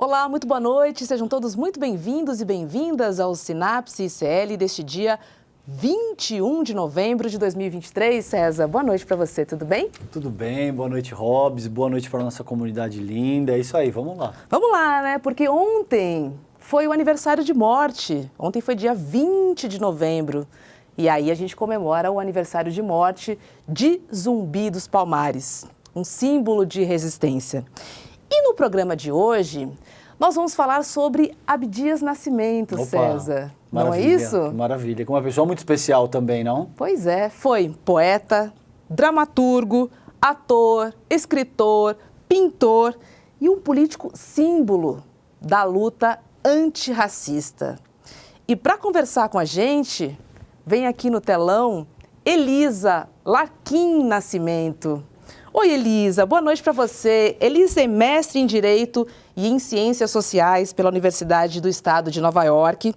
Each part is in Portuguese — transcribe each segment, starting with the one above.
Olá, muito boa noite. Sejam todos muito bem-vindos e bem-vindas ao Sinapse ICL deste dia 21 de novembro de 2023. César, boa noite para você, tudo bem? Tudo bem, boa noite, Robs, boa noite para a nossa comunidade linda. É isso aí, vamos lá. Vamos lá, né? Porque ontem foi o aniversário de morte. Ontem foi dia 20 de novembro. E aí a gente comemora o aniversário de morte de Zumbi dos Palmares, um símbolo de resistência. E no programa de hoje, nós vamos falar sobre Abdias Nascimento, Opa, César. Não é maravilha, isso? Maravilha, com uma pessoa muito especial também, não? Pois é, foi poeta, dramaturgo, ator, escritor, pintor e um político símbolo da luta antirracista. E para conversar com a gente, vem aqui no telão Elisa Larquim Nascimento. Oi, Elisa, boa noite para você. Elisa é mestre em Direito e em Ciências Sociais pela Universidade do Estado de Nova York,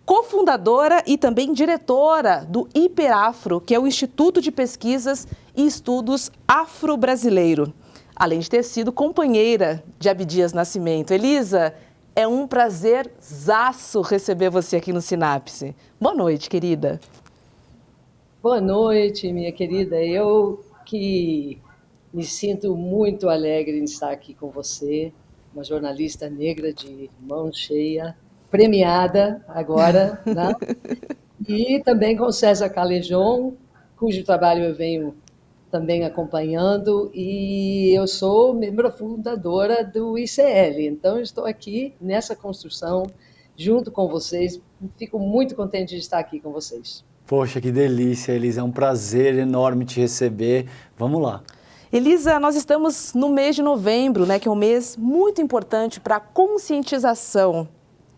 cofundadora e também diretora do IPERAFRO, que é o Instituto de Pesquisas e Estudos Afro-Brasileiro, além de ter sido companheira de Abdias Nascimento. Elisa, é um prazerzaço receber você aqui no Sinapse. Boa noite, querida. Boa noite, minha querida. Eu que me sinto muito alegre em estar aqui com você, uma jornalista negra de mão cheia, premiada agora, né? E também com César Calejon, cujo trabalho eu venho também acompanhando, e eu sou membro fundadora do ICL, então eu estou aqui nessa construção junto com vocês. Fico muito contente de estar aqui com vocês. Poxa, que delícia, Elisa, é um prazer enorme te receber. Vamos lá. Elisa, nós estamos no mês de novembro, né, que é um mês muito importante para a conscientização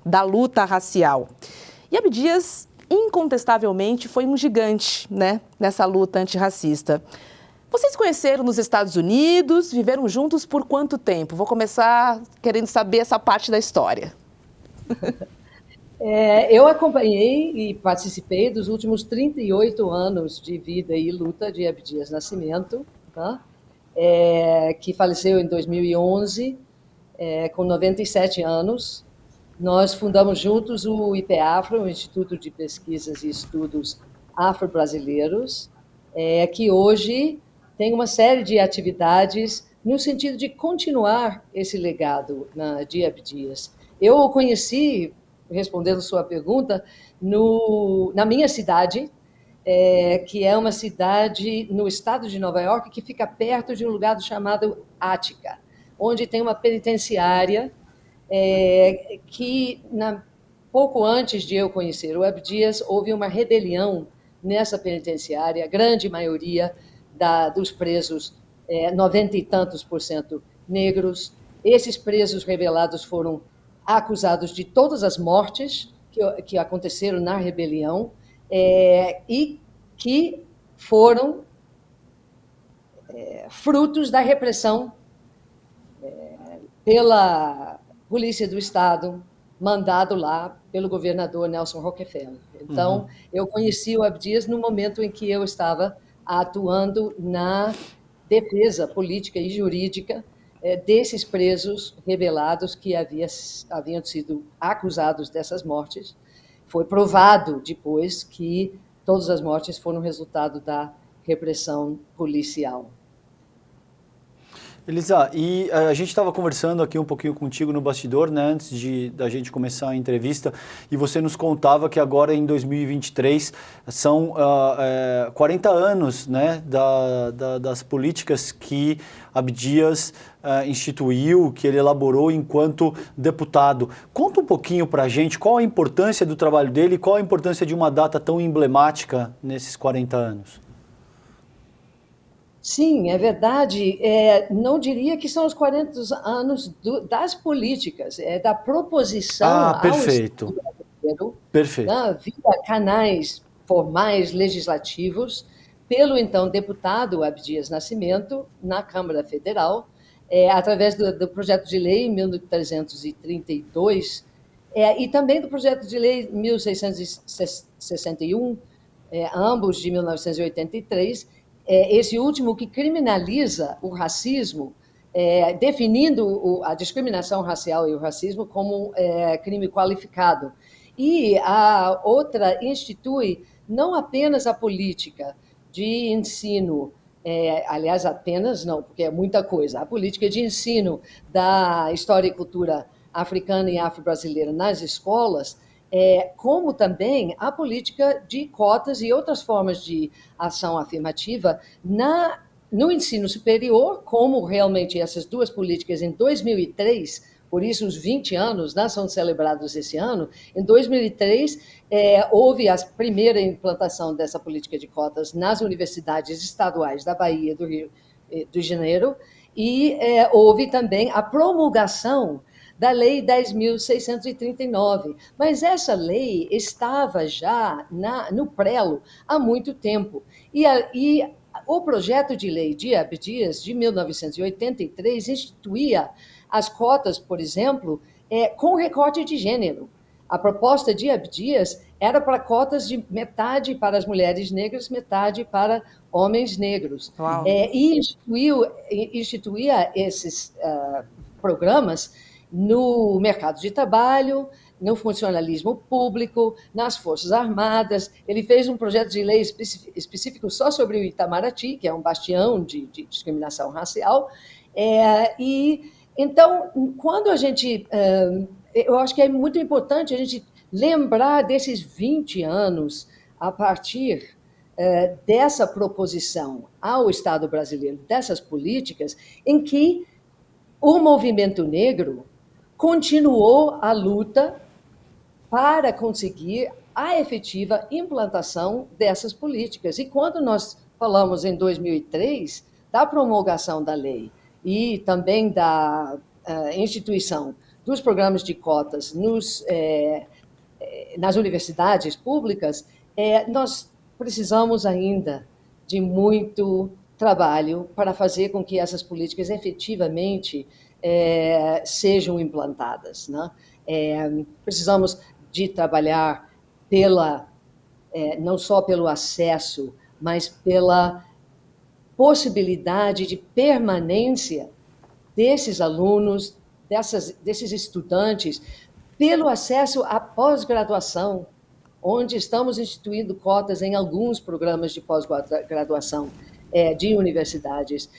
da luta racial. E Abdias, incontestavelmente, foi um gigante, né, nessa luta antirracista. Vocês se conheceram nos Estados Unidos, viveram juntos por quanto tempo? Vou começar querendo saber essa parte da história. Eu acompanhei e participei dos últimos 38 anos de vida e luta de Abdias Nascimento, tá? Que faleceu em 2011, com 97 anos. Nós fundamos juntos o IPEAFRO, o Instituto de Pesquisas e Estudos Afro-Brasileiros, que hoje tem uma série de atividades no sentido de continuar esse legado de Abdias. Eu o conheci, respondendo sua pergunta, na minha cidade, que é uma cidade no estado de Nova York, que fica perto de um lugar chamado Ática, onde tem uma penitenciária que, pouco antes de eu conhecer o Abdias, houve uma rebelião nessa penitenciária, a grande maioria dos presos, 90 e tantos % negros. Esses presos rebelados foram acusados de todas as mortes que aconteceram na rebelião, e que foram frutos da repressão pela Polícia do Estado, mandado lá pelo governador Nelson Rockefeller. Então, eu conheci o Abdias no momento em que eu estava atuando na defesa política e jurídica desses presos rebelados que haviam sido acusados dessas mortes. Foi provado depois que todas as mortes foram resultado da repressão policial. Elisa, e a gente estava conversando aqui um pouquinho contigo no bastidor, né, antes da gente começar a entrevista, e você nos contava que agora em 2023 são 40 anos, né, das políticas que Abdias instituiu, que ele elaborou enquanto deputado. Conta um pouquinho para a gente qual a importância do trabalho dele e qual a importância de uma data tão emblemática nesses 40 anos. Sim, é verdade. Não diria que são os 40 anos das políticas, da proposição perfeito. ao Estado brasileiro, Perfeito. Via canais formais legislativos, pelo então deputado Abdias Nascimento, na Câmara Federal, através do projeto de lei 1332, e também do projeto de lei 1661, ambos de 1983, esse último que criminaliza o racismo definindo a discriminação racial e o racismo como crime qualificado. E a outra institui não apenas a política de ensino, aliás, apenas não, porque é muita coisa, a política de ensino da história e cultura africana e afro-brasileira nas escolas, como também a política de cotas e outras formas de ação afirmativa no ensino superior, como realmente essas duas políticas em 2003, por isso os 20 anos são celebrados esse ano. Em 2003, houve a primeira implantação dessa política de cotas nas universidades estaduais da Bahia e do Rio de Janeiro, e houve também a promulgação da Lei 10.639. Mas essa lei estava já no prelo há muito tempo. E o projeto de lei de Abdias, de 1983, instituía as cotas, por exemplo, com recorte de gênero. A proposta de Abdias era para cotas de metade para as mulheres negras, metade para homens negros. E instituía esses programas no mercado de trabalho, no funcionalismo público, nas Forças Armadas. Ele fez um projeto de lei específico só sobre o Itamaraty, que é um bastião de discriminação racial. Então, quando a gente... eu acho que é muito importante a gente lembrar desses 20 anos a partir dessa proposição ao Estado brasileiro, dessas políticas, em que o movimento negro continuou a luta para conseguir a efetiva implantação dessas políticas. E quando nós falamos em 2003 da promulgação da lei e também da instituição dos programas de cotas nas universidades públicas, nós precisamos ainda de muito trabalho para fazer com que essas políticas efetivamente sejam implantadas, né? Precisamos de trabalhar não só pelo acesso, mas pela possibilidade de permanência desses alunos, desses estudantes, pelo acesso à pós-graduação, onde estamos instituindo cotas em alguns programas de pós-graduação de universidades.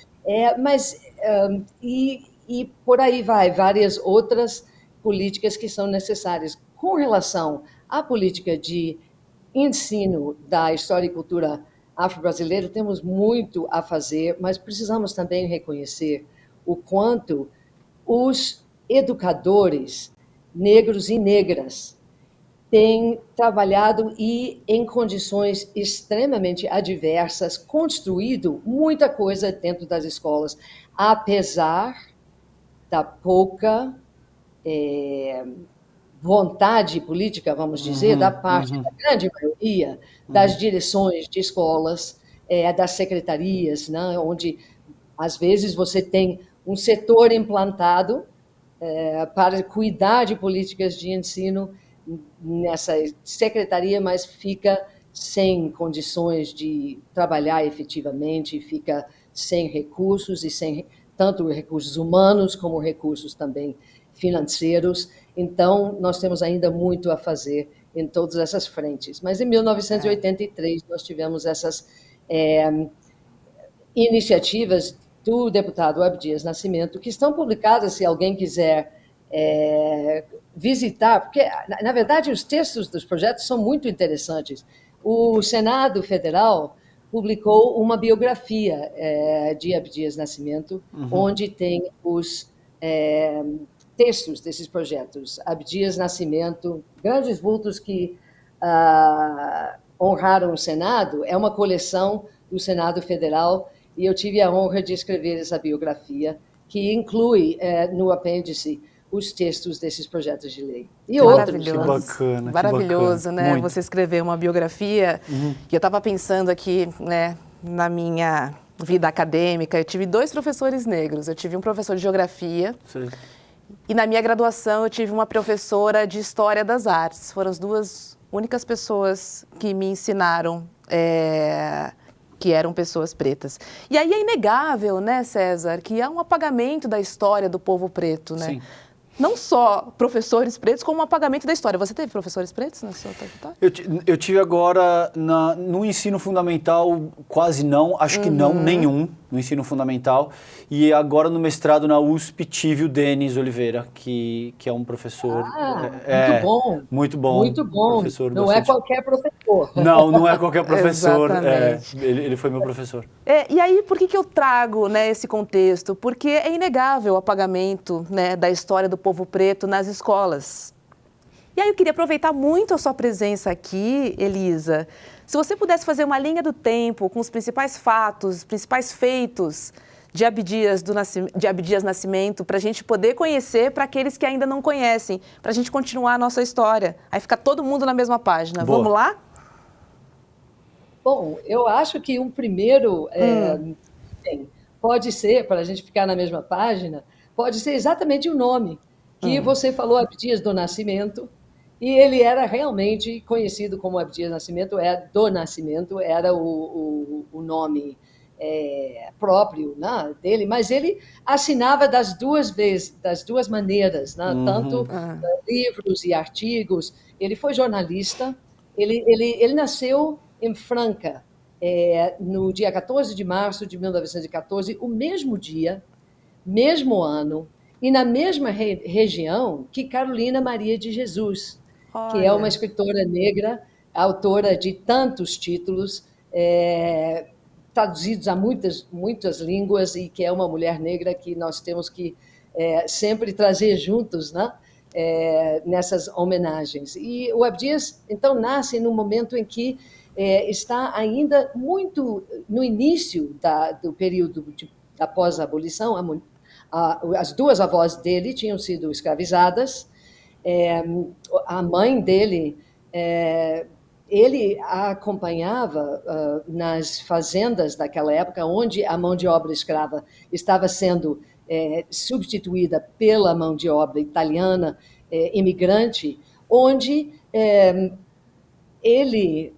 E por aí vai, várias outras políticas que são necessárias. Com relação à política de ensino da história e cultura afro-brasileira, temos muito a fazer, mas precisamos também reconhecer o quanto os educadores negros e negras têm trabalhado e, em condições extremamente adversas, construído muita coisa dentro das escolas, apesar da pouca vontade política, vamos dizer, da parte da grande maioria das direções de escolas, das secretarias, né, onde, às vezes, você tem um setor implantado para cuidar de políticas de ensino nessa secretaria, mas fica sem condições de trabalhar efetivamente, fica sem recursos e sem tanto recursos humanos como recursos também financeiros. Então, nós temos ainda muito a fazer em todas essas frentes. Mas em 1983 nós tivemos essas iniciativas do deputado Abdias Nascimento, que estão publicadas, se alguém quiser visitar, porque, na verdade, os textos dos projetos são muito interessantes. O Senado Federal publicou uma biografia de Abdias Nascimento, onde tem os textos desses projetos. Abdias Nascimento, grandes vultos que honraram o Senado, é uma coleção do Senado Federal, e eu tive a honra de escrever essa biografia, que inclui no apêndice os textos desses projetos de lei. E outros. Que bacana. Maravilhoso, né? Muito. Você escrever uma biografia. E eu estava pensando aqui, né, na minha vida acadêmica, eu tive 2 professores negros. Eu tive um professor de geografia. Sim. E na minha graduação eu tive uma professora de História das Artes. Foram as 2 únicas pessoas que me ensinaram que eram pessoas pretas. E aí é inegável, né, César, que há um apagamento da história do povo preto, né? Sim. Não só professores pretos, como um apagamento da história. Você teve professores pretos na sua trajetória? Eu tive agora, no ensino fundamental, quase não, acho que não, nenhum, no ensino fundamental. E agora no mestrado na USP tive o Denis Oliveira, que é um professor... Muito bom. Muito bom. Muito bom. Professor Não bastante... é qualquer professor. Não, não é qualquer professor. Exatamente. Ele foi meu professor. E aí, por que eu trago, né, esse contexto? Porque é inegável o apagamento, né, da história do povo preto nas escolas. E aí eu queria aproveitar muito a sua presença aqui, Elisa. Se você pudesse fazer uma linha do tempo com os principais fatos, os principais feitos de Abdias Nascimento, para a gente poder conhecer, para aqueles que ainda não conhecem, para a gente continuar a nossa história. Aí fica todo mundo na mesma página. Boa. Vamos lá? Bom, eu acho que um primeiro, pode ser, para a gente ficar na mesma página, pode ser exatamente o nome, que você falou, Abdias do Nascimento, e ele era realmente conhecido como Abdias do Nascimento, era o nome próprio, né, dele, mas ele assinava das duas maneiras, né, tanto livros e artigos. Ele foi jornalista, ele nasceu em Franca, no dia 14 de março de 1914, o mesmo dia, mesmo ano, e na mesma região que Carolina Maria de Jesus, que é uma escritora negra, autora de tantos títulos, traduzidos a muitas línguas, e que é uma mulher negra que nós temos que sempre trazer juntos, né? Nessas homenagens. E o Abdias, então, nasce num momento em que está ainda muito no início do período da pós-abolição. As duas avós dele tinham sido escravizadas. A mãe dele, ele a acompanhava nas fazendas daquela época, onde a mão de obra escrava estava sendo substituída pela mão de obra italiana, imigrante, onde ele,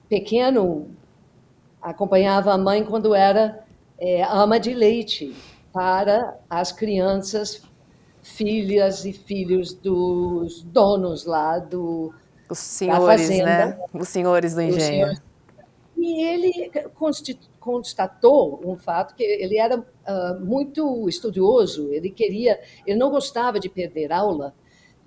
pequeno, acompanhava a mãe quando era ama de leite para as crianças, filhas e filhos dos donos lá os senhores, da fazenda, né? Os senhores do engenho. E ele constatou um fato, que ele era muito estudioso, ele não gostava de perder aula,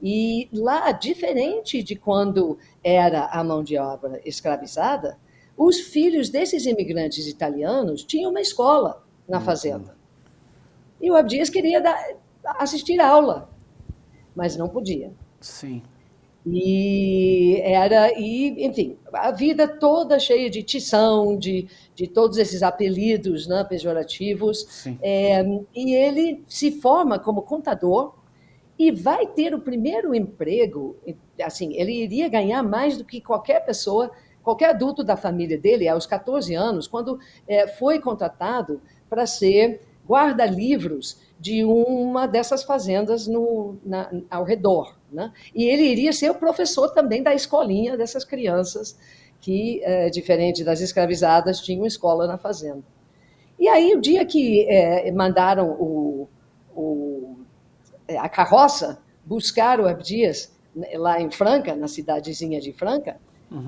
e lá, diferente de quando era a mão de obra escravizada, os filhos desses imigrantes italianos tinham uma escola na fazenda. E o Abdias queria assistir a aula, mas não podia. Sim. Enfim, a vida toda cheia de tição, de todos esses apelidos, né, pejorativos. E ele se forma como contador e vai ter o primeiro emprego. Assim, ele iria ganhar mais do que qualquer pessoa, qualquer adulto da família dele, aos 14 anos, quando foi contratado para ser guarda-livros de uma dessas fazendas ao redor, né? E ele iria ser o professor também da escolinha dessas crianças que, diferente das escravizadas, tinham escola na fazenda. E aí, o dia que mandaram a carroça buscar o Abdias lá em Franca, na cidadezinha de Franca,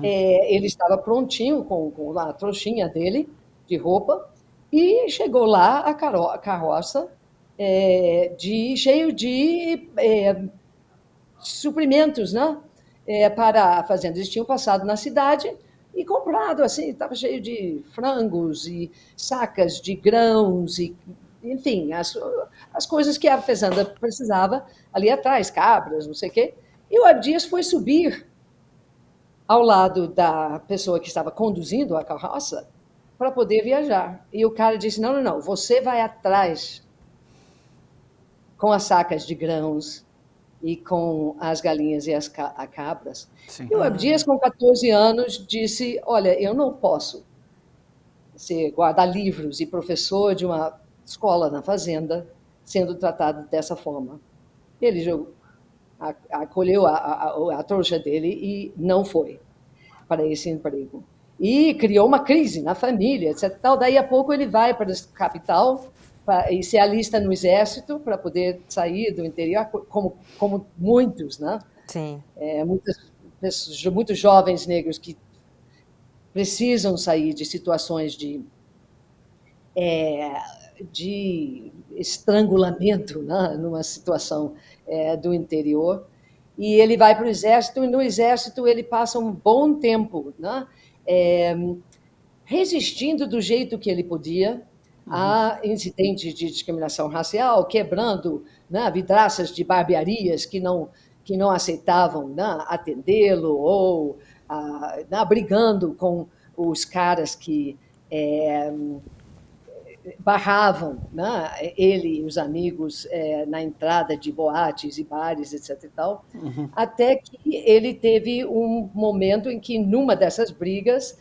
ele estava prontinho com a trouxinha dele de roupa, e chegou lá a carroça cheio de suprimentos, né? Para a fazenda. Eles tinham passado na cidade e comprado, assim, estava cheio de frangos e sacas de grãos, e, enfim, as coisas que a fazenda precisava ali atrás, cabras, não sei o quê. E o Abdias foi subir ao lado da pessoa que estava conduzindo a carroça para poder viajar. E o cara disse, não, você vai atrás com as sacas de grãos e com as galinhas e as cabras. Sim. E o Abdias, com 14 anos, disse, olha, eu não posso ser guarda-livros e professor de uma escola na fazenda sendo tratado dessa forma. Ele acolheu a trouxa dele e não foi para esse emprego. e criou uma crise na família, etc. Tal. Daí a pouco ele vai para a capital e se alista no exército para poder sair do interior, como muitos, né? Sim. Muitos jovens negros que precisam sair de situações de estrangulamento, né? Numa situação do interior. E ele vai para o exército, e no exército ele passa um bom tempo, né? Resistindo do jeito que ele podia a incidentes de discriminação racial, quebrando, né, vidraças de barbearias que não aceitavam, né, atendê-lo, ou brigando com os caras que barravam, né, ele e os amigos na entrada de boates e bares, etc. E tal, até que ele teve um momento em que, numa dessas brigas,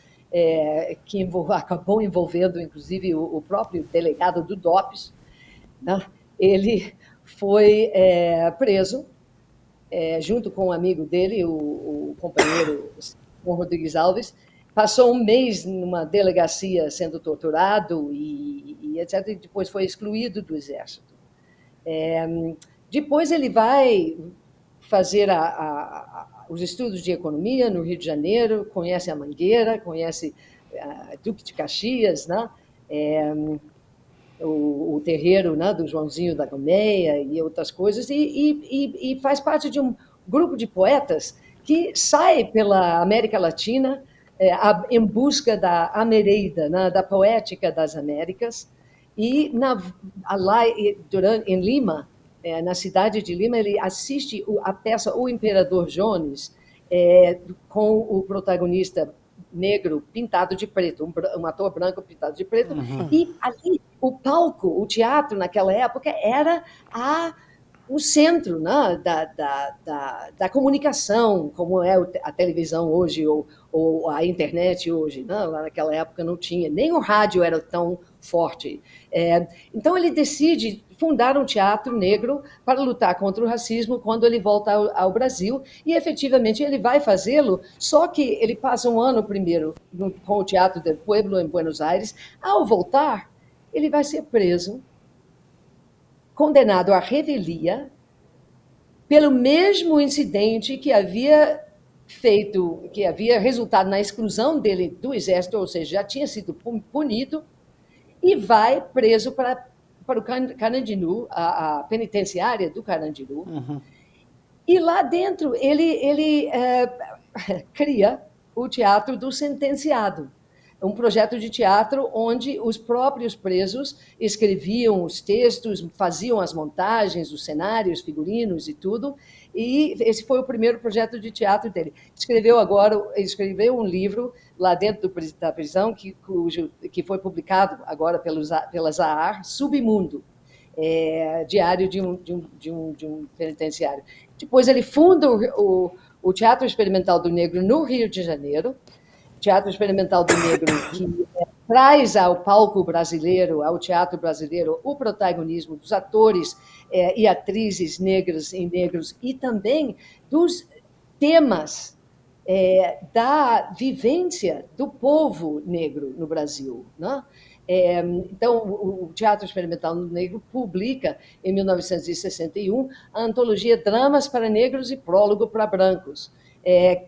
que acabou envolvendo, inclusive, o próprio delegado do DOPS, né, ele foi preso, junto com um amigo dele, o companheiro Simão Rodrigues Alves, passou um mês numa delegacia sendo torturado e etc., e depois foi excluído do exército. Depois ele vai fazer os estudos de economia no Rio de Janeiro, conhece a Mangueira, conhece Duque de Caxias, né? O terreiro, né, do Joãozinho da Gomeia e outras coisas, e faz parte de um grupo de poetas que sai pela América Latina em busca da Amereida, né, da poética das Américas, e lá em Lima, na cidade de Lima, ele assiste a peça O Imperador Jones, com o protagonista negro pintado de preto, um ator branco pintado de preto, e ali o palco, o teatro naquela época era o centro, né, da comunicação, como é a televisão hoje ou a internet hoje, né? Lá naquela época não tinha, nem o rádio era tão forte. Então ele decide fundar um teatro negro para lutar contra o racismo quando ele volta ao Brasil, e efetivamente ele vai fazê-lo, só que ele passa um ano primeiro com o Teatro del Pueblo em Buenos Aires. Ao voltar, ele vai ser preso, condenado à revelia, pelo mesmo incidente que havia resultado na exclusão dele do exército, ou seja, já tinha sido punido, e vai preso para o Carandiru, a penitenciária do Carandiru. E lá dentro ele cria o Teatro do Sentenciado, um projeto de teatro onde os próprios presos escreviam os textos, faziam as montagens, os cenários, figurinos e tudo, e esse foi o primeiro projeto de teatro dele. Escreveu um livro lá dentro da prisão, que foi publicado agora pela Zahar, Submundo, diário de um penitenciário. Depois ele funda o Teatro Experimental do Negro no Rio de Janeiro, Teatro Experimental do Negro, que traz ao palco brasileiro, ao teatro brasileiro, o protagonismo dos atores e atrizes negras e negros, e também dos temas da vivência do povo negro no Brasil, né? Então, o Teatro Experimental Negro publica, em 1961, a antologia Dramas para Negros e Prólogo para Brancos,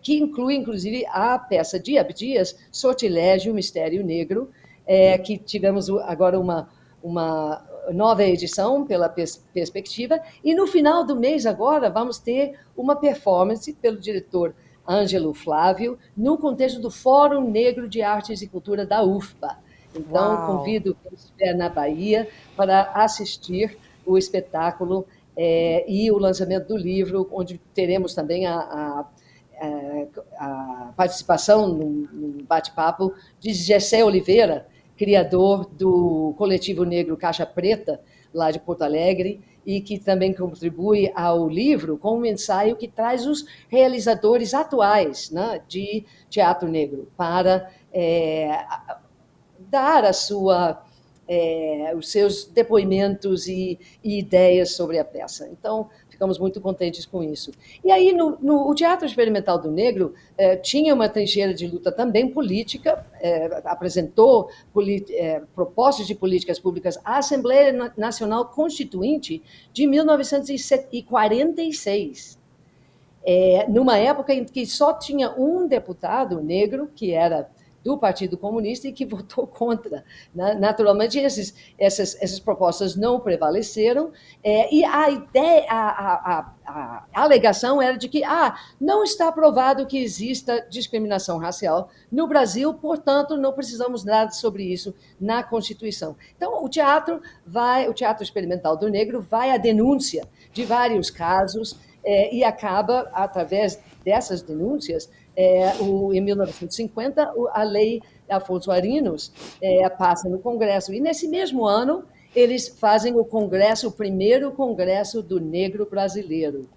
que inclui, inclusive, a peça de Abdias, Sortilégio, Mistério Negro, que tivemos agora uma nova edição pela Perspectiva, e no final do mês agora vamos ter uma performance pelo diretor Ângelo Flávio, no contexto do Fórum Negro de Artes e Cultura da UFBA. Então, convido quem estiver na Bahia para assistir o espetáculo e o lançamento do livro, onde teremos também a participação no bate-papo de Gessé Oliveira, criador do Coletivo Negro Caixa Preta, lá de Porto Alegre, e que também contribui ao livro com um ensaio que traz os realizadores atuais, né, de teatro negro para dar os seus depoimentos e ideias sobre a peça. Então, fica ficamos muito contentes com isso. E aí, o Teatro Experimental do Negro tinha uma trincheira de luta também política, apresentou propostas de políticas públicas à Assembleia Nacional Constituinte de 1946. Numa época em que só tinha um deputado negro, que era do Partido Comunista, e que votou contra. Naturalmente, essas propostas não prevaleceram, e a alegação era de que não está provado que exista discriminação racial no Brasil, portanto, não precisamos nada sobre isso na Constituição. Então, o Teatro Experimental do Negro vai à denúncia de vários casos, e acaba, através dessas denúncias, em 1950, a lei Afonso Arinos passa no Congresso. E, nesse mesmo ano, eles fazem o primeiro Congresso do Negro Brasileiro,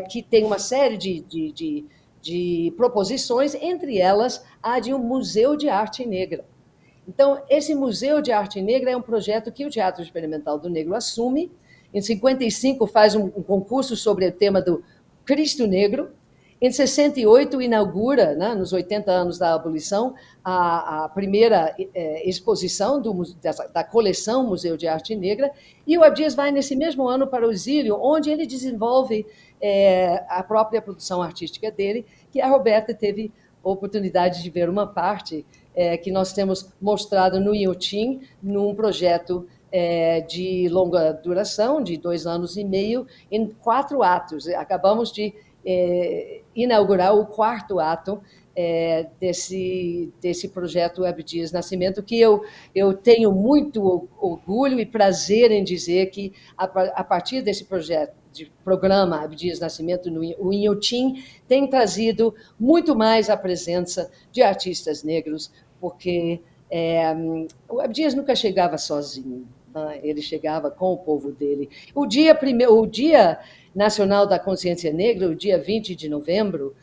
que tem uma série de proposições, entre elas a de um Museu de Arte Negra. Então, esse Museu de Arte Negra é um projeto que o Teatro Experimental do Negro assume. Em 55, faz um concurso sobre o tema do Cristo Negro. Em 68, inaugura, nos 80 anos da abolição, a primeira exposição da coleção Museu de Arte Negra, e o Abdias vai, nesse mesmo ano, para o exílio, onde ele desenvolve a própria produção artística dele, que a Roberta teve a oportunidade de ver uma parte que nós temos mostrado no Inhotim, num projeto de longa duração, de 2 anos e meio, em 4 atos. Acabamos de inaugurar o 4º ato desse projeto Abdias Nascimento, que eu tenho muito orgulho e prazer em dizer que, a partir desse programa Abdias Nascimento, o Inhotim tem trazido muito mais a presença de artistas negros, porque o Abdias nunca chegava sozinho, ele chegava com o povo dele. O Dia Nacional da Consciência Negra, o dia 20 de novembro,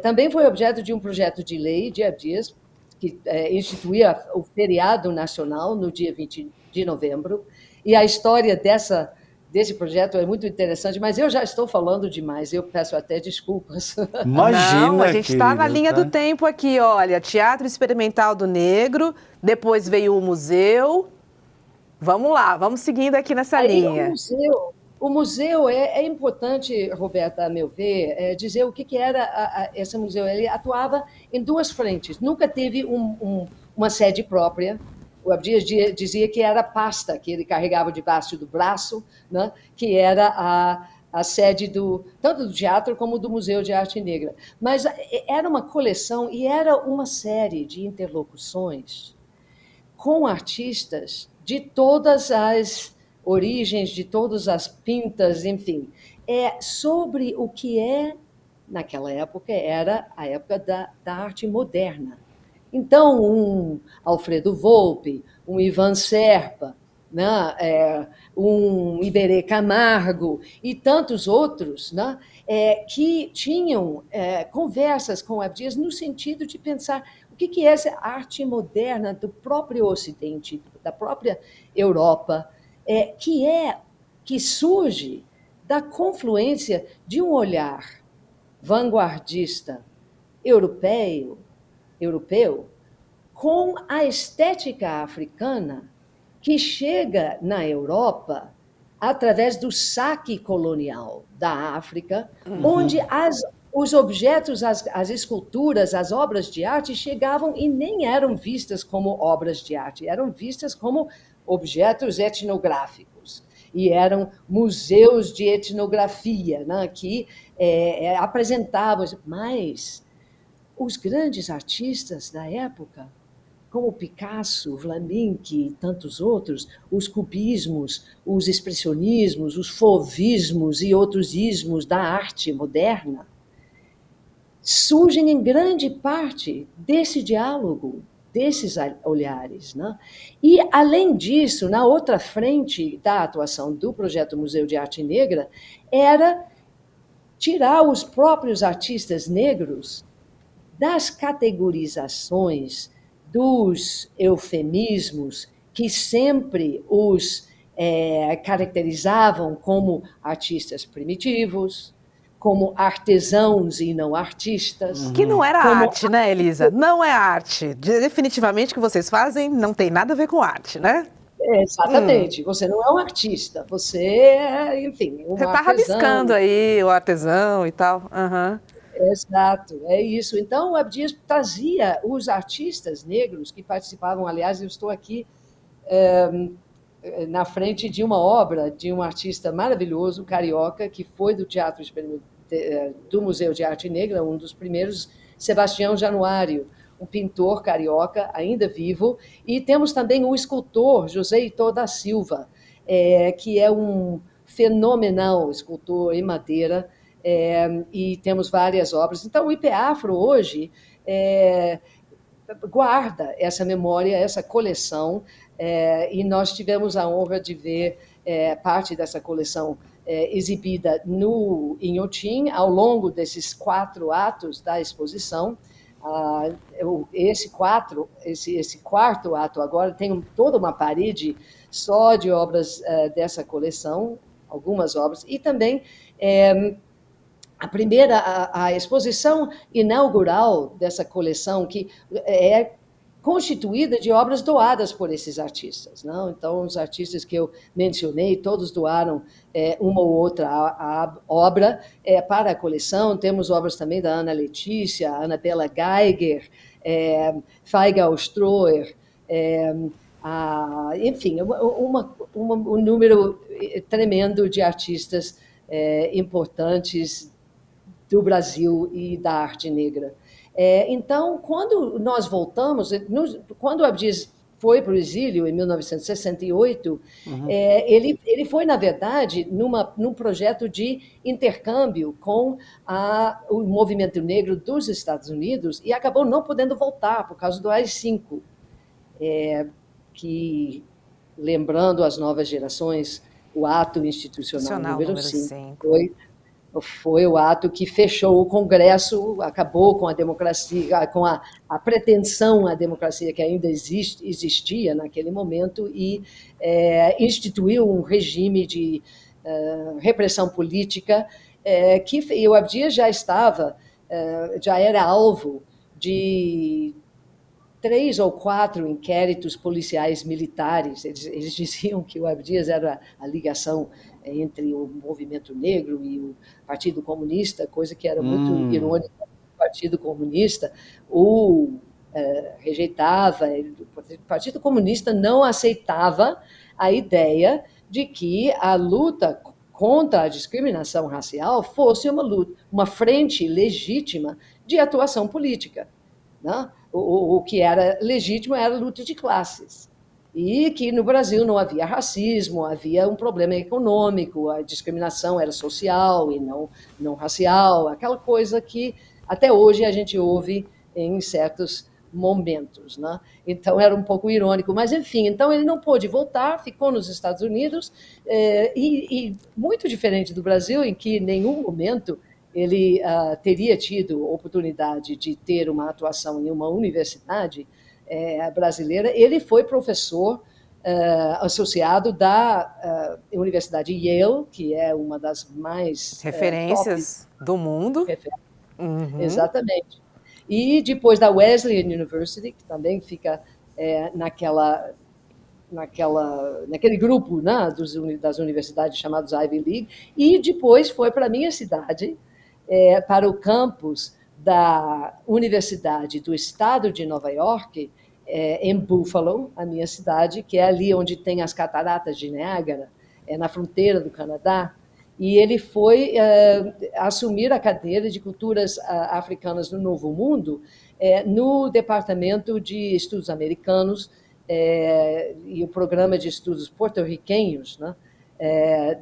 também foi objeto de um projeto de lei de Abdias, que instituía o feriado nacional no dia 20 de novembro, e a história desse projeto é muito interessante, mas eu já estou falando demais, eu peço até desculpas. Imagina, não, a gente está na linha tá? do tempo aqui, olha, Teatro Experimental do Negro, depois veio o museu. Vamos lá, vamos seguindo aqui nessa linha. O museu é importante, Roberta, a meu ver, dizer o que era esse museu. Ele atuava em 2 frentes, nunca teve uma sede própria. O Abdias dizia que era a pasta que ele carregava debaixo do braço, né, que era a sede tanto do teatro como do Museu de Arte Negra. Mas era uma coleção e era uma série de interlocuções com artistas de todas as origens, de todas as pintas, enfim, sobre o que naquela época, era a época da arte moderna. Então, um Alfredo Volpi, um Ivan Serpa, né, um Iberê Camargo e tantos outros, né, que tinham conversas com Abdias no sentido de pensar o que é essa arte moderna do próprio Ocidente, da própria Europa, que surge da confluência de um olhar vanguardista europeu com a estética africana que chega na Europa através do saque colonial da África, onde os objetos, as esculturas, as obras de arte chegavam e nem eram vistas como obras de arte, eram vistas como objetos etnográficos. E eram museus de etnografia, né, que apresentavam. Mas os grandes artistas da época, como Picasso, Vlaminck e tantos outros, os cubismos, os expressionismos, os fauvismos e outros ismos da arte moderna, surgem em grande parte desse diálogo, desses olhares, né? E, além disso, na outra frente da atuação do projeto Museu de Arte Negra, era tirar os próprios artistas negros das categorizações, dos eufemismos que sempre os caracterizavam como artistas primitivos, como artesãos e não artistas. Que não era como... arte, né, Elisa? Não é arte. Definitivamente o que vocês fazem não tem nada a ver com arte, né? Exatamente. Você não é um artista, você é, enfim, um Você está rabiscando artesão. aí o artesão e tal. Uhum. Exato, é isso. Então, o Abdias trazia os artistas negros que participavam. Aliás, eu estou aqui na frente de uma obra de um artista maravilhoso, carioca, que foi do do Museu de Arte Negra, um dos primeiros, Sebastião Januário, um pintor carioca, ainda vivo. E temos também o escultor José Heitor da Silva, que é um fenomenal escultor em madeira, e temos várias obras. Então, o IPAfro hoje guarda essa memória, essa coleção, e nós tivemos a honra de ver parte dessa coleção exibida no Inhotim ao longo desses 4 atos da exposição. Esse quarto ato agora tem toda uma parede só de obras dessa coleção, algumas obras, e também a exposição inaugural dessa coleção, que é constituída de obras doadas por esses artistas, não? Então, os artistas que eu mencionei, todos doaram uma ou outra obra para a coleção. Temos obras também da Ana Letícia, Anabela Geiger, Feigal Stroer, enfim, um número tremendo de artistas importantes do Brasil e da arte negra. Então, quando nós voltamos, quando o Abdias foi para o exílio, em 1968, ele foi, na verdade, num projeto de intercâmbio com o movimento negro dos Estados Unidos e acabou não podendo voltar por causa do AI-5, que, lembrando as novas gerações, o ato institucional número 5 foi o ato que fechou o Congresso, acabou com a democracia, com a pretensão à democracia que ainda existia naquele momento e instituiu um regime de repressão política que o Abdias já era alvo de 3 ou 4 inquéritos policiais militares. Eles diziam que o Abdias era a ligação entre o movimento negro e o Partido Comunista, coisa que era muito irônica. O Partido Comunista o rejeitava, o Partido Comunista não aceitava a ideia de que a luta contra a discriminação racial fosse uma frente legítima de atuação política, né? O que era legítimo era a luta de classes. E que no Brasil não havia racismo, havia um problema econômico, a discriminação era social e não racial, aquela coisa que até hoje a gente ouve em certos momentos, né? Então era um pouco irônico, mas enfim, então ele não pôde voltar, ficou nos Estados Unidos, e muito diferente do Brasil, em que em nenhum momento ele teria tido oportunidade de ter uma atuação em uma universidade brasileira. Ele foi professor associado da Universidade Yale, que é uma das mais referências do mundo. Uhum. Exatamente. E depois da Wesleyan University, que também fica naquele grupo, né, das universidades chamados Ivy League, e depois foi para a minha cidade, para o campus da Universidade do Estado de Nova York, em Buffalo, a minha cidade, que é ali onde tem as cataratas de Niágara, na fronteira do Canadá, e ele foi assumir a cadeira de culturas africanas no Novo Mundo no Departamento de Estudos Americanos e o Programa de Estudos Porto-Riquenhos, né,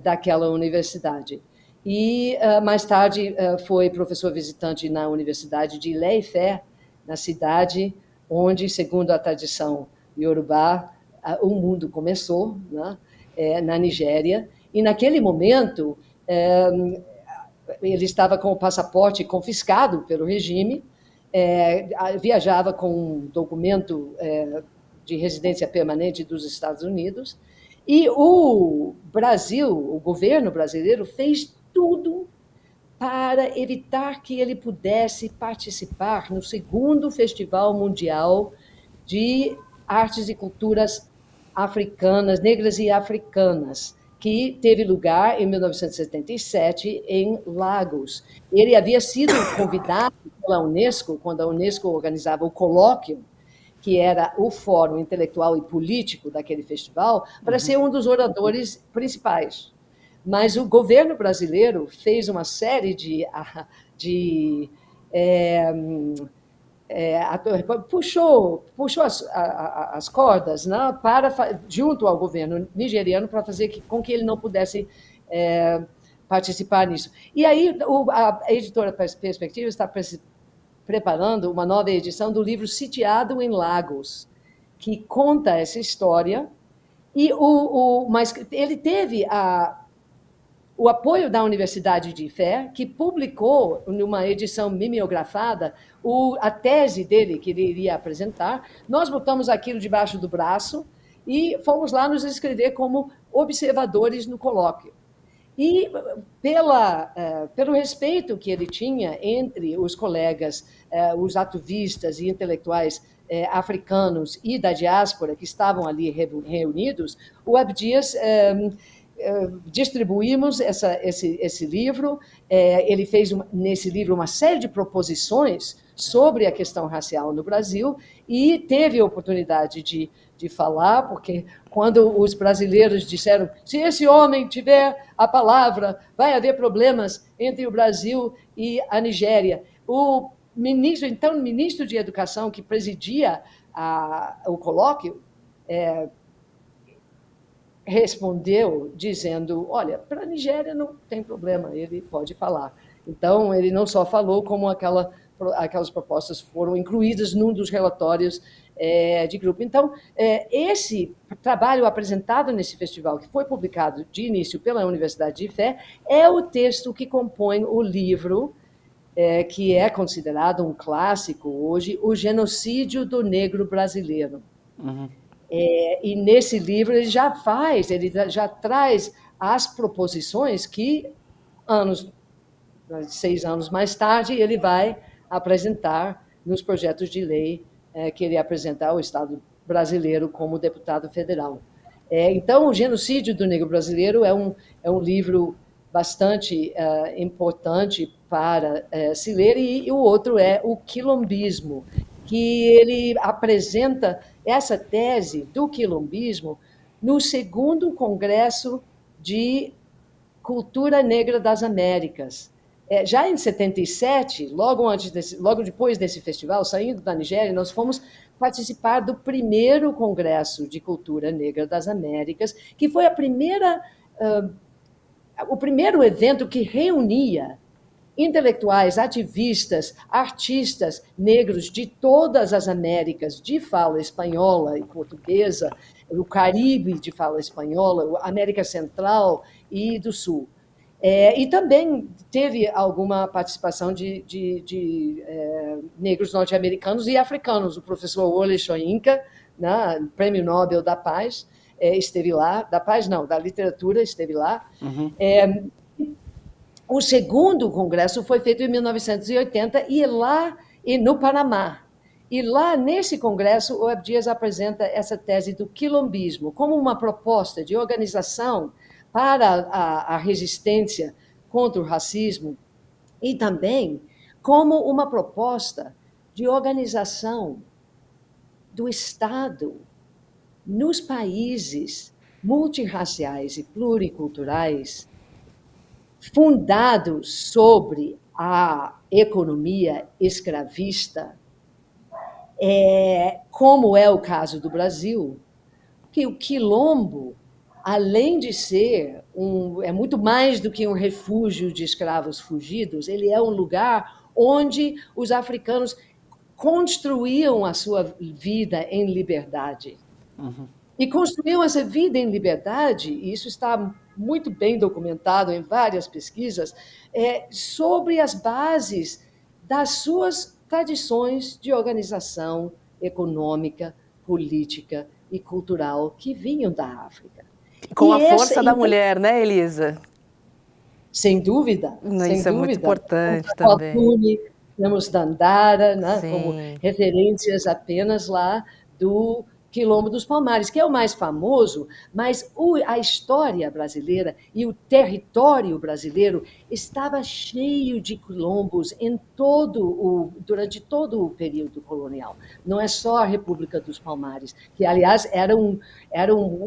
daquela universidade. E, mais tarde, foi professor visitante na Universidade de Ilé-Ifé, na cidade onde, segundo a tradição iorubá, o mundo começou, né, na Nigéria. E, naquele momento, ele estava com o passaporte confiscado pelo regime, viajava com um documento de residência permanente dos Estados Unidos, E o Brasil, o governo brasileiro, fez tudo para evitar que ele pudesse participar no segundo Festival Mundial de Artes e Culturas Africanas, Negras e Africanas, que teve lugar em 1977 em Lagos. Ele havia sido convidado pela Unesco, quando a Unesco organizava o colóquio, que era o fórum intelectual e político daquele festival, para ser um dos oradores principais. Mas o governo brasileiro fez uma série de puxou as cordas, né, junto ao governo nigeriano para fazer com que ele não pudesse participar nisso. E aí a editora Perspectiva está preparando uma nova edição do livro Sitiado em Lagos, que conta essa história, mas ele teve o apoio da Universidade de Ifé, que publicou, numa edição mimeografada, a tese dele, que ele iria apresentar. Nós botamos aquilo debaixo do braço e fomos lá nos inscrever como observadores no colóquio. E pelo respeito que ele tinha entre os colegas, os ativistas e intelectuais africanos e da diáspora que estavam ali reunidos, o Abdias distribuímos esse livro. Ele fez nesse livro uma série de proposições sobre a questão racial no Brasil e teve a oportunidade de falar, porque quando os brasileiros disseram, se esse homem tiver a palavra, vai haver problemas entre o Brasil e a Nigéria. O ministro de Educação, que presidia o colóquio, respondeu dizendo, olha, para a Nigéria não tem problema, ele pode falar. Então, ele não só falou, como aquelas propostas foram incluídas num dos relatórios de grupo. Então, esse trabalho apresentado nesse festival, que foi publicado de início pela Universidade de Ifé, é o texto que compõe o livro, que é considerado um clássico hoje, O Genocídio do Negro Brasileiro. Uhum. E nesse livro ele já traz as proposições que 6 anos mais tarde ele vai apresentar nos projetos de lei que ele apresentar ao Estado brasileiro como deputado federal. Então, o Genocídio do Negro Brasileiro é um livro bastante importante para se ler, e o outro é o Quilombismo, que ele apresenta essa tese do quilombismo no segundo Congresso de Cultura Negra das Américas. Já em 77, logo depois desse festival, saindo da Nigéria, nós fomos participar do primeiro Congresso de Cultura Negra das Américas, que foi o primeiro evento que reunia intelectuais, ativistas, artistas negros de todas as Américas, de fala espanhola e portuguesa, o Caribe de fala espanhola, a América Central e do Sul. E também teve alguma participação de negros norte-americanos e africanos. O professor Wole Soyinka, né, Prêmio Nobel da Paz, esteve lá, da paz não, da literatura, esteve lá. Uhum. O segundo congresso foi feito em 1980 e no Panamá. E lá, nesse congresso, o Abdias apresenta essa tese do quilombismo como uma proposta de organização para a resistência contra o racismo e também como uma proposta de organização do Estado nos países multirraciais e pluriculturais fundados sobre a economia escravista, como é o caso do Brasil, que o quilombo, além de ser é muito mais do que um refúgio de escravos fugidos, ele é um lugar onde os africanos construíam a sua vida em liberdade. Uhum. E construíam essa vida em liberdade, e isso está muito bem documentado em várias pesquisas, sobre as bases das suas tradições de organização econômica, política e cultural que vinham da África. Com a força da mulher, né, Elisa? Sem dúvida, sem Isso é muito dúvida. importante Temos também. Fortuny, temos Dandara, né, como Sim. referências apenas lá do Quilombo dos Palmares, que é o mais famoso, mas a história brasileira e o território brasileiro estava cheio de quilombos durante todo o período colonial. Não é só a República dos Palmares, que, aliás, era um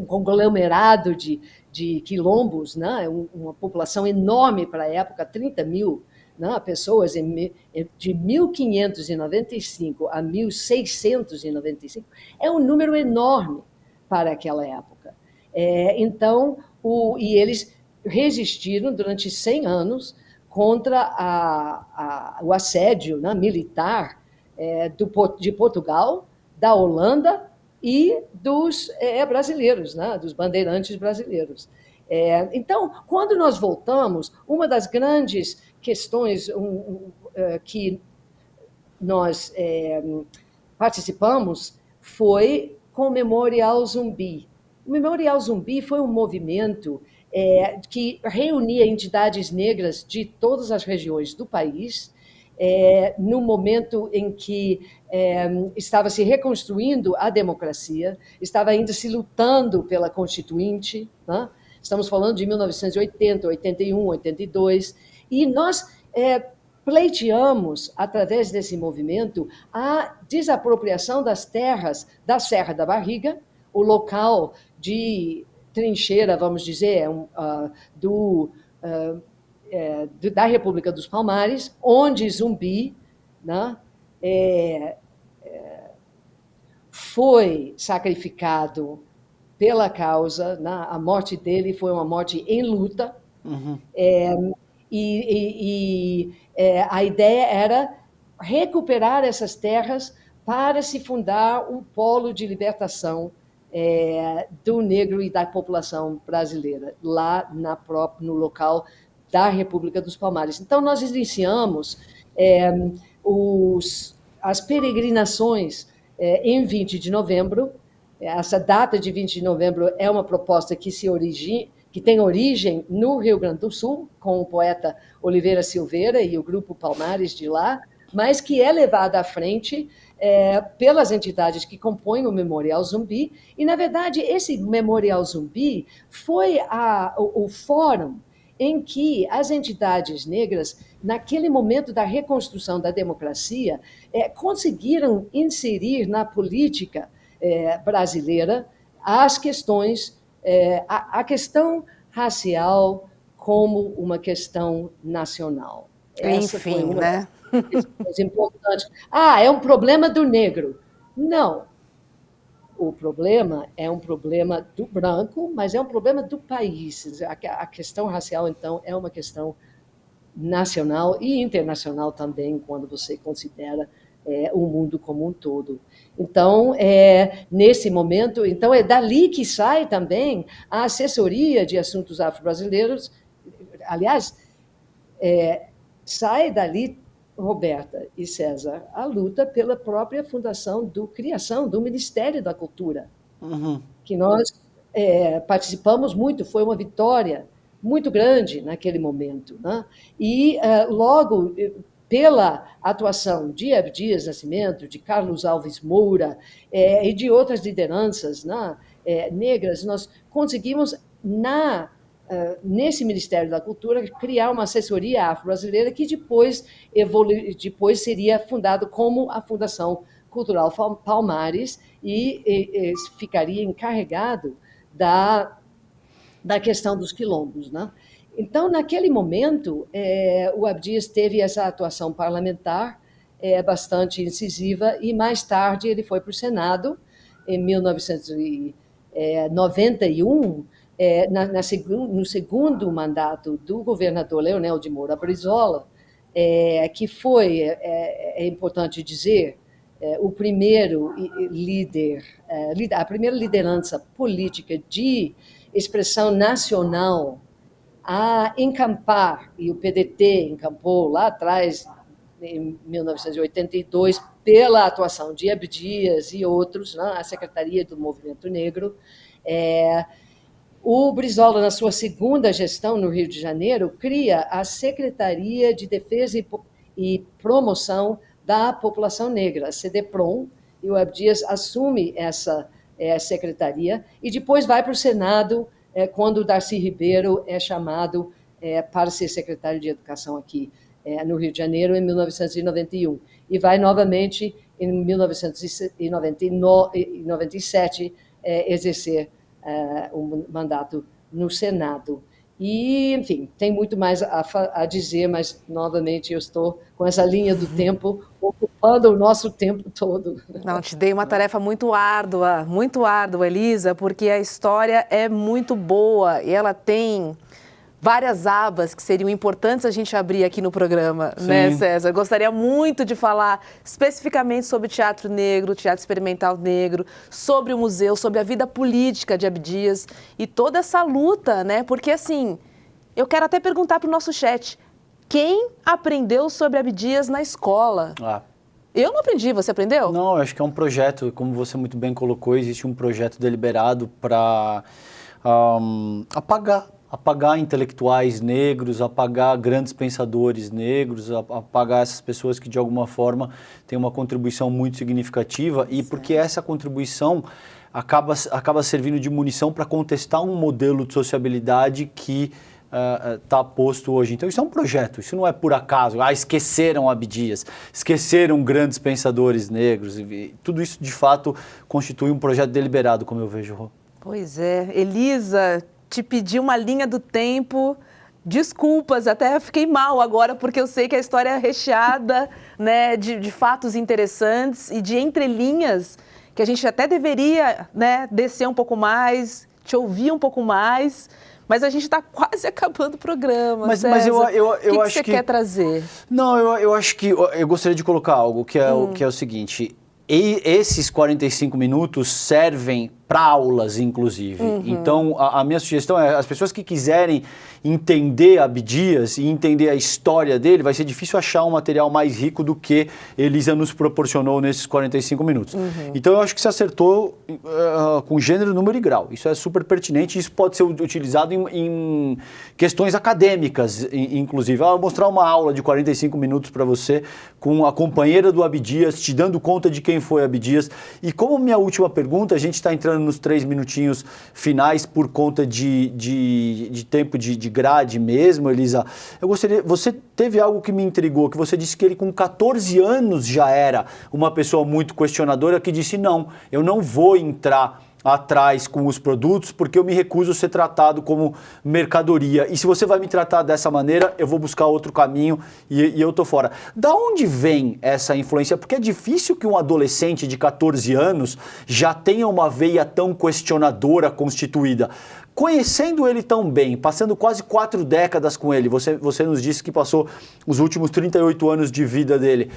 conglomerado de quilombos, né? Uma população enorme para a época, 30 mil, né? Pessoas de 1595 a 1695, é um número enorme para aquela época. Então, e eles resistiram durante 100 anos contra o assédio, né, militar de Portugal, da Holanda e dos brasileiros, né, dos bandeirantes brasileiros. Então, quando nós voltamos, uma das grandes questões que nós participamos foi com o Memorial Zumbi. O Memorial Zumbi foi um movimento que reunia entidades negras de todas as regiões do país, no momento em que estava se reconstruindo a democracia, estava ainda se lutando pela Constituinte, né? Estamos falando de 1980, 81, 82, e nós pleiteamos, através desse movimento, a desapropriação das terras da Serra da Barriga, o local de trincheira, vamos dizer, da República dos Palmares, onde Zumbi, né, foi sacrificado pela causa, né? A morte dele foi uma morte em luta. Uhum. A ideia era recuperar essas terras para se fundar um polo de libertação do negro e da população brasileira, lá no local da República dos Palmares. Então, nós iniciamos as peregrinações em 20 de novembro. Essa data de 20 de novembro é uma proposta que tem origem no Rio Grande do Sul, com o poeta Oliveira Silveira e o Grupo Palmares de lá, mas que é levada à frente pelas entidades que compõem o Memorial Zumbi. E, na verdade, esse Memorial Zumbi foi o fórum em que as entidades negras, naquele momento da reconstrução da democracia, conseguiram inserir na política brasileira as questões, a questão racial como uma questão nacional. Essa enfim, foi uma né? Questões importantes. É um problema do negro. Não. O problema é um problema do branco, mas é um problema do país. A questão racial, então, é uma questão nacional e internacional também, quando você considera o mundo como um todo. Então, nesse momento, então é dali que sai também a assessoria de assuntos afro-brasileiros. Aliás, sai dali, Roberta e César, a luta pela própria criação do Ministério da Cultura, uhum. que nós participamos muito, foi uma vitória muito grande naquele momento, né? E logo pela atuação de Abdias Nascimento, de Carlos Alves Moura e de outras lideranças, né, negras, nós conseguimos nesse Ministério da Cultura criar uma assessoria afro-brasileira que depois seria fundado como a Fundação Cultural Palmares e ficaria encarregado da questão dos quilombos, né? Então, naquele momento, o Abdias teve essa atuação parlamentar bastante incisiva e, mais tarde, ele foi para o Senado, em 1991, no segundo mandato do governador Leonel de Moura Brizola, que foi, é importante dizer, o primeiro líder, a primeira liderança política de expressão nacional a encampar, e o PDT encampou lá atrás, em 1982, pela atuação de Abdias e outros, né, a Secretaria do Movimento Negro, O Brizola, na sua segunda gestão no Rio de Janeiro, cria a Secretaria de Defesa e Promoção da População Negra, a CDPROM, e o Abdias assume essa secretaria, e depois vai para o Senado, quando o Darcy Ribeiro é chamado para ser secretário de Educação aqui no Rio de Janeiro, em 1991. E vai novamente, em 1997, exercer um mandato no Senado. E, enfim, tem muito mais a dizer, mas, novamente, eu estou com essa linha do tempo ocupando o nosso tempo todo. Não, te dei uma tarefa muito árdua, Elisa, porque a história é muito boa e ela tem várias abas que seriam importantes a gente abrir aqui no programa, né, César? Eu gostaria muito de falar especificamente sobre teatro negro, teatro experimental negro, sobre o museu, sobre a vida política de Abdias e toda essa luta, né? Porque, assim, eu quero até perguntar para o nosso chat, quem aprendeu sobre Abdias na escola? Eu não aprendi, você aprendeu? Não, eu acho que é um projeto, como você muito bem colocou, existe um projeto deliberado para apagar intelectuais negros, apagar grandes pensadores negros, apagar essas pessoas que de alguma forma têm uma contribuição muito significativa e porque essa contribuição acaba servindo de munição para contestar um modelo de sociabilidade que está posto hoje. Então isso é um projeto, isso não é por acaso, esqueceram Abdias, esqueceram grandes pensadores negros, e tudo isso de fato constitui um projeto deliberado, como eu vejo, Rô. Pois é, Elisa, te pedi uma linha do tempo, desculpas, até fiquei mal agora, porque eu sei que a história é recheada, né, de fatos interessantes e de entrelinhas que a gente até deveria, né, descer um pouco mais, te ouvir um pouco mais, mas a gente está quase acabando o programa. Mas eu acho que você quer trazer? Não, eu acho que eu gostaria de colocar algo que é o seguinte. E esses 45 minutos servem para aulas, inclusive. Então, a minha sugestão é, as pessoas que quiserem entender Abdias e entender a história dele, vai ser difícil achar um material mais rico do que Elisa nos proporcionou nesses 45 minutos. Então, eu acho que você acertou com gênero, número e grau. Isso é super pertinente, isso pode ser utilizado em questões acadêmicas, inclusive. Eu vou mostrar uma aula de 45 minutos para você com a companheira do Abdias, te dando conta de quem foi Abdias. E como minha última pergunta, a gente está entrando nos 3 minutinhos finais por conta de tempo de grade mesmo, Elisa. Eu gostaria, você teve algo que me intrigou, que você disse que ele com 14 anos já era uma pessoa muito questionadora, que disse, não, eu não vou entrar atrás com os produtos porque eu me recuso a ser tratado como mercadoria. E se você vai me tratar dessa maneira, eu vou buscar outro caminho e eu tô fora. Da onde vem essa influência? Porque é difícil que um adolescente de 14 anos já tenha uma veia tão questionadora constituída. Conhecendo ele tão bem, passando quase 4 décadas com ele, você nos disse que passou os últimos 38 anos de vida dele.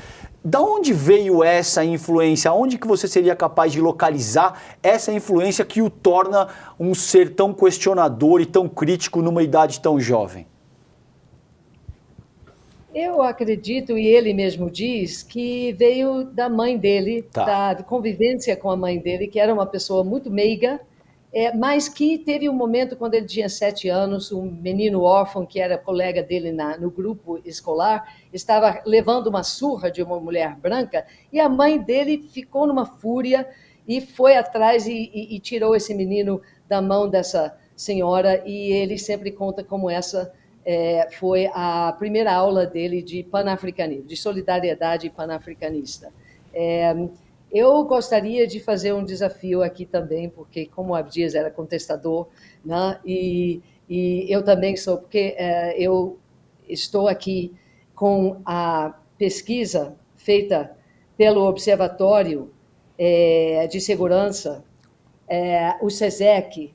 Da onde veio essa influência? Onde que você seria capaz de localizar essa influência que o torna um ser tão questionador e tão crítico numa idade tão jovem? Eu acredito, e ele mesmo diz, que veio da mãe dele, da convivência com a mãe dele, que era uma pessoa muito meiga, mas que teve um momento, quando ele tinha 7 anos, um menino órfão, que era colega dele no grupo escolar, estava levando uma surra de uma mulher branca, e a mãe dele ficou numa fúria e foi atrás e tirou esse menino da mão dessa senhora, e ele sempre conta como essa foi a primeira aula dele de panafricanismo, de solidariedade panafricanista. Eu gostaria de fazer um desafio aqui também, porque como o Abdias era contestador, né, e eu também sou, porque eu estou aqui com a pesquisa feita pelo Observatório de Segurança, o SESEC,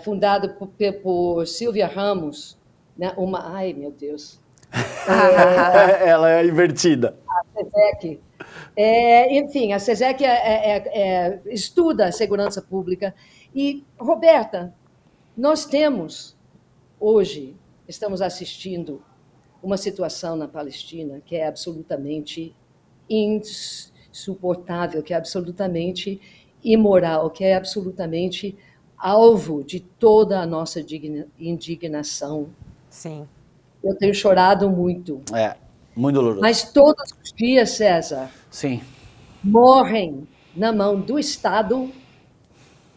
fundado por Silvia Ramos, né, ai meu Deus. Ela é invertida. A SESEC. Enfim, a SESEC estuda a segurança pública. E, Roberta, nós temos, hoje, estamos assistindo uma situação na Palestina que é absolutamente insuportável, que é absolutamente imoral, que é absolutamente alvo de toda a nossa indignação. Sim. Eu tenho chorado muito. Muito doloroso. Mas todos os dias, César, Sim. morrem na mão do Estado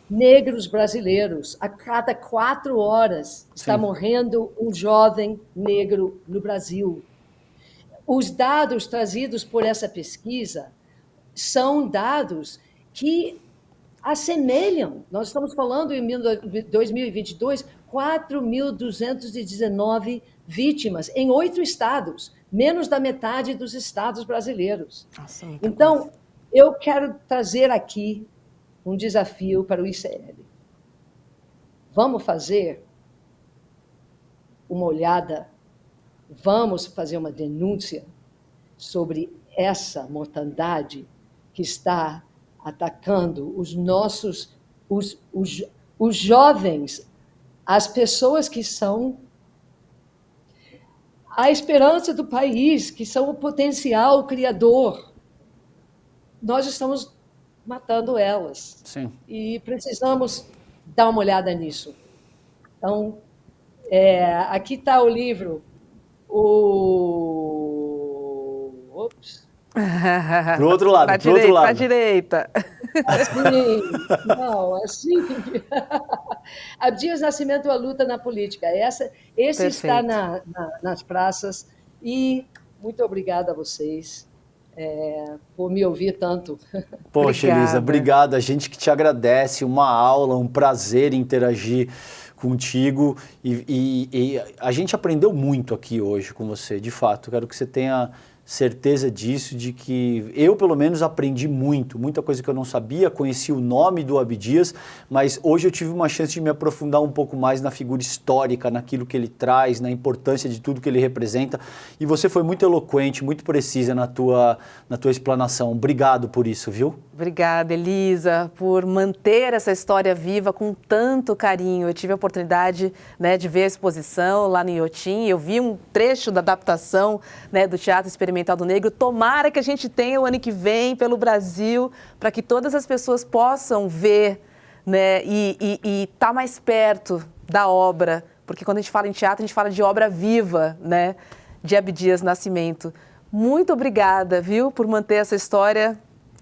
negros brasileiros. A cada 4 horas está morrendo um jovem negro no Brasil. Os dados trazidos por essa pesquisa são dados que assemelham. Nós estamos falando em 2022, 4.219 vítimas em 8 estados, menos da metade dos estados brasileiros. Nossa, então, eu quero trazer aqui um desafio para o ICL. Vamos fazer uma olhada, vamos fazer uma denúncia sobre essa mortandade que está atacando os nossos, os jovens, as pessoas que são a esperança do país, que são o potencial criador. Nós estamos matando elas. Sim. E precisamos dar uma olhada nisso. Então, aqui está o livro. Ops. Pro outro lado, pro outro lado. Para a direita. Assim, não, assim. Abdias Nascimento, a luta na política. Esse está nas praças. E muito obrigada a vocês por me ouvir tanto. Poxa, Elisa, obrigado. A gente que te agradece. Uma aula, um prazer interagir contigo. E a gente aprendeu muito aqui hoje com você, de fato. Quero que você tenha certeza disso, de que eu, pelo menos, aprendi muita coisa que eu não sabia, conheci o nome do Abdias, mas hoje eu tive uma chance de me aprofundar um pouco mais na figura histórica, naquilo que ele traz, na importância de tudo que ele representa, e você foi muito eloquente, muito precisa na tua explanação. Obrigado por isso, viu? Obrigada, Elisa, por manter essa história viva com tanto carinho. Eu tive a oportunidade, né, de ver a exposição lá no Inhotim, eu vi um trecho da adaptação, né, do Teatro Experimental do Negro. Tomara que a gente tenha o ano que vem pelo Brasil, para que todas as pessoas possam ver, né, e estar mais perto da obra, porque quando a gente fala em teatro, a gente fala de obra viva, né, de Abdias Nascimento. Muito obrigada, viu, por manter essa história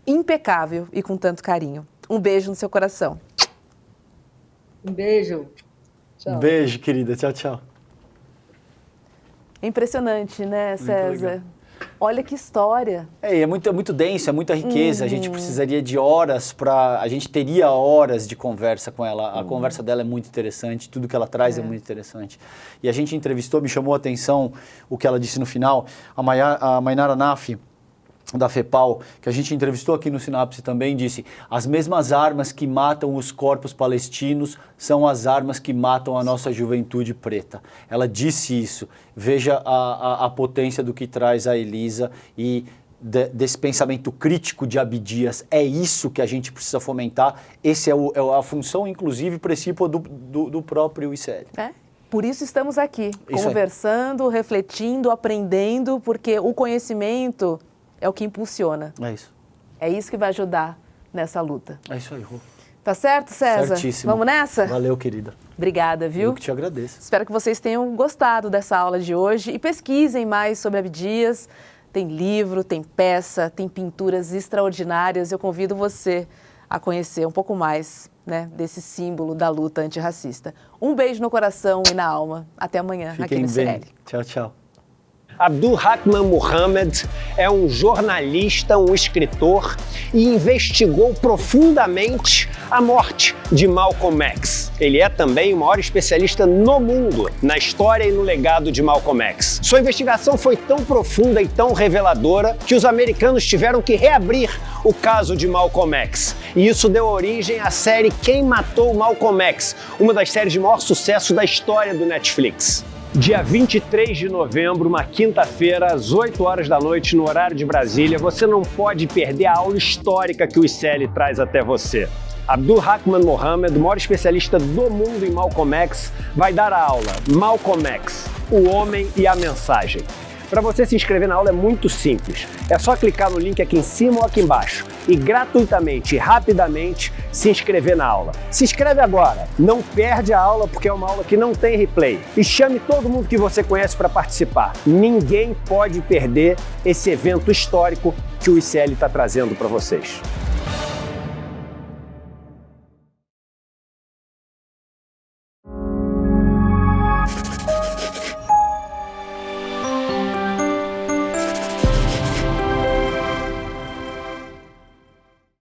impecável e com tanto carinho. Um beijo no seu coração. Um beijo. Tchau. Um beijo, querida. Tchau, tchau. É impressionante, né, César? Olha que história. É muito denso, é muita riqueza. A gente precisaria de horas a gente teria horas de conversa com ela. A conversa dela é muito interessante, tudo que ela traz é muito interessante. E a gente entrevistou, me chamou a atenção o que ela disse no final, a Mainara Naf, da FEPAL, que a gente entrevistou aqui no Sinapse também, disse: as mesmas armas que matam os corpos palestinos são as armas que matam a nossa juventude preta. Ela disse isso. Veja a potência do que traz a Elisa e desse pensamento crítico de Abdias. É isso que a gente precisa fomentar. Esse é a função, inclusive, precípua do próprio ICL. Por isso estamos aqui, conversando, refletindo, aprendendo, porque o conhecimento é o que impulsiona. É isso. É isso que vai ajudar nessa luta. É isso aí, Rô. Tá certo, César? Certíssimo. Vamos nessa? Valeu, querida. Obrigada, viu? Eu que te agradeço. Espero que vocês tenham gostado dessa aula de hoje e pesquisem mais sobre Abdias. Tem livro, tem peça, tem pinturas extraordinárias. Eu convido você a conhecer um pouco mais, né, desse símbolo da luta antirracista. Um beijo no coração e na alma. Até amanhã. Fiquem aqui no bem. CL. Tchau, tchau. Abdulrahman Muhammad é um jornalista, um escritor e investigou profundamente a morte de Malcolm X. Ele é também o maior especialista no mundo na história e no legado de Malcolm X. Sua investigação foi tão profunda e tão reveladora que os americanos tiveram que reabrir o caso de Malcolm X. E isso deu origem à série Quem Matou Malcolm X, uma das séries de maior sucesso da história do Netflix. Dia 23 de novembro, uma quinta-feira, às 8 horas da noite, no horário de Brasília, você não pode perder a aula histórica que o ICL traz até você. Abdulrahman Muhammad, o maior especialista do mundo em Malcolm X, vai dar a aula Malcolm X, o homem e a mensagem. Para você se inscrever na aula é muito simples. É só clicar no link aqui em cima ou aqui embaixo e gratuitamente e rapidamente se inscrever na aula. Se inscreve agora, não perde a aula porque é uma aula que não tem replay. E chame todo mundo que você conhece para participar. Ninguém pode perder esse evento histórico que o ICL está trazendo para vocês.